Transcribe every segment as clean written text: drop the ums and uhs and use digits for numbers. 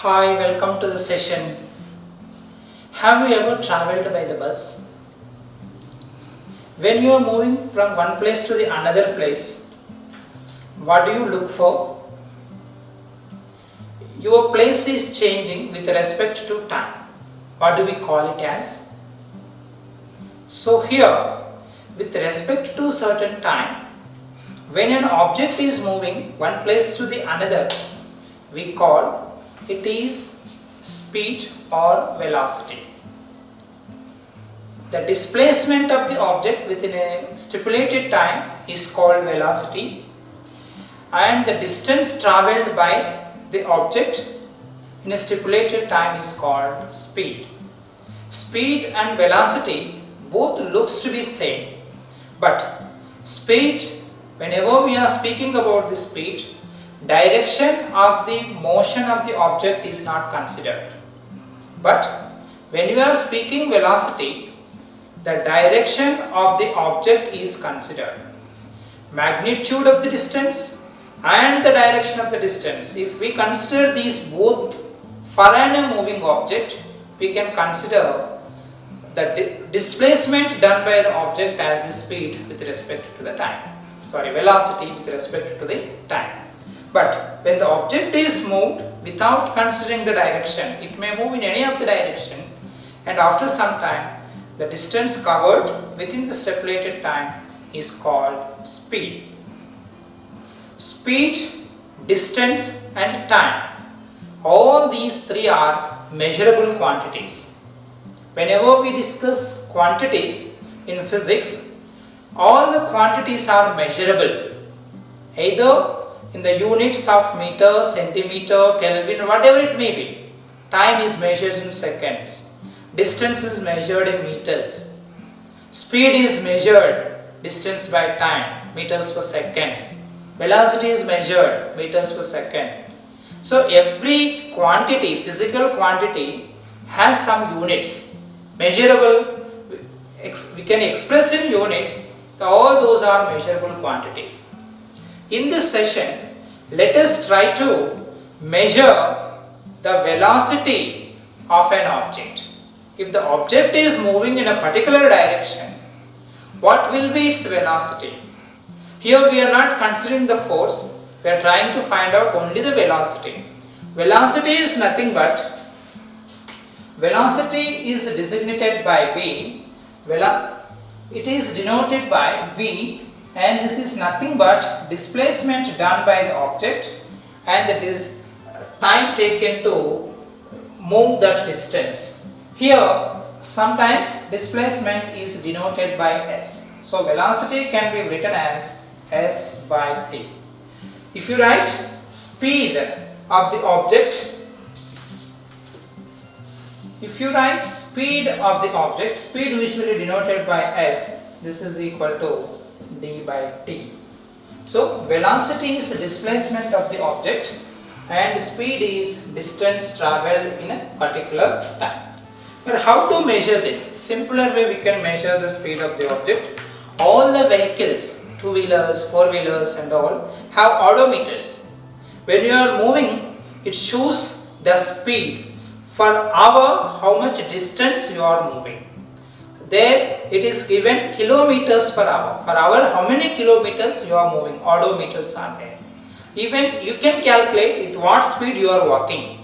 Hi, welcome to the session. Have you ever traveled by the bus? When you are moving from one place to the another place, what do you look for? Your place is changing with respect to time. What do we call it as? So here, with respect to certain time, when an object is moving one place to the another, we call it is speed or velocity. The displacement of the object within a stipulated time is called velocity, and the distance travelled by the object in a stipulated time is called speed. Speed and velocity both looks to be same, but speed, whenever we are speaking about the speed, direction of the motion of the object is not considered. But when we are speaking velocity, the direction of the object is considered. Magnitude of the distance and the direction of the distance, if we consider these both for a moving object, we can consider the displacement done by the object as the speed with respect to the time. Velocity with respect to the time. But when the object is moved without considering the direction, it may move in any of the direction, and after some time the distance covered within the stipulated time is called speed. Speed, distance and time, all these three are measurable quantities. Whenever we discuss quantities in physics, all the quantities are measurable, either in the units of meter, centimeter, Kelvin, whatever it may be. Time is measured in seconds. Distance is measured in meters. Speed is measured distance by time, meters per second. Velocity is measured meters per second. So every quantity, physical quantity, has some units. Measurable, we can express in units. All those are measurable quantities. In this session, let us try to measure the velocity of an object. If the object is moving in a particular direction, what will be its velocity? Here we are not considering the force, we are trying to find out only the velocity. Velocity is nothing but, velocity is designated by V, it is denoted by V, and this is nothing but displacement done by the object and that is time taken to move that distance. Here sometimes displacement is denoted by S. So velocity can be written as S by T. If you write speed of the object, speed usually denoted by S, this is equal to d by t. So velocity is displacement of the object and speed is distance travelled in a particular time. But how to measure this? Simpler way we can measure the speed of the object. All the vehicles, two-wheelers, four-wheelers and all, have odometers. When you are moving, it shows the speed for hour, how much distance you are moving. There it is given kilometers per hour. For hour, how many kilometers you are moving, odometers are there. Even you can calculate at what speed you are walking.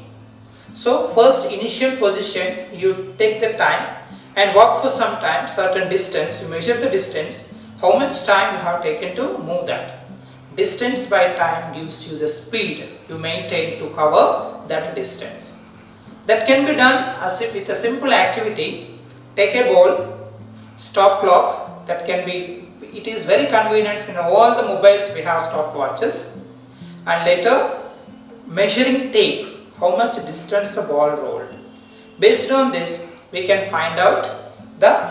So first initial position, you take the time and walk for some time, certain distance, you measure the distance, how much time you have taken to move that. Distance by time gives you the speed you maintain to cover that distance. That can be done as if with a simple activity. Take a ball, stop clock, that can be, it is very convenient in all the mobiles we have stopwatches, and later measuring tape, how much distance a ball rolled. Based on this we can find out the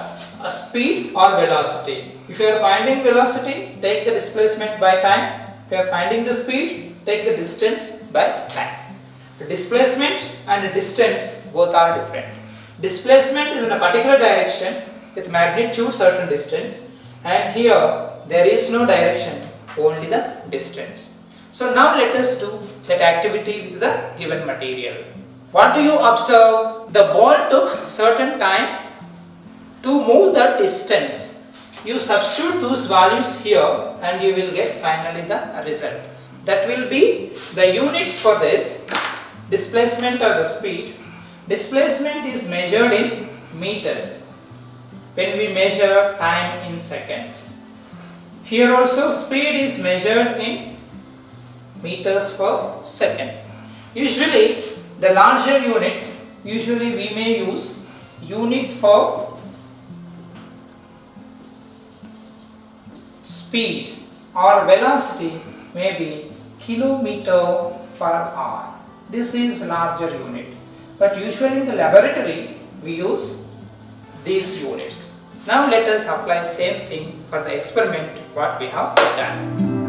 speed or velocity. If you are finding velocity, take the displacement by time. If you are finding the speed, take the distance by time. The displacement and the distance both are different. Displacement is in a particular direction with magnitude certain distance, and here there is no direction, only the distance. So now let us do that activity with the given material. what do you observe? The ball took certain time to move the distance. You substitute those values here and you will get finally the result. That will be the units for this displacement or the speed. Displacement is measured in meters when we measure time in seconds. Here also speed is measured in meters per second. Usually the larger units, usually we may use unit for speed or velocity may be kilometer per hour. This is larger unit, but usually in the laboratory we use these units. Now let us apply same thing for the experiment what we have done.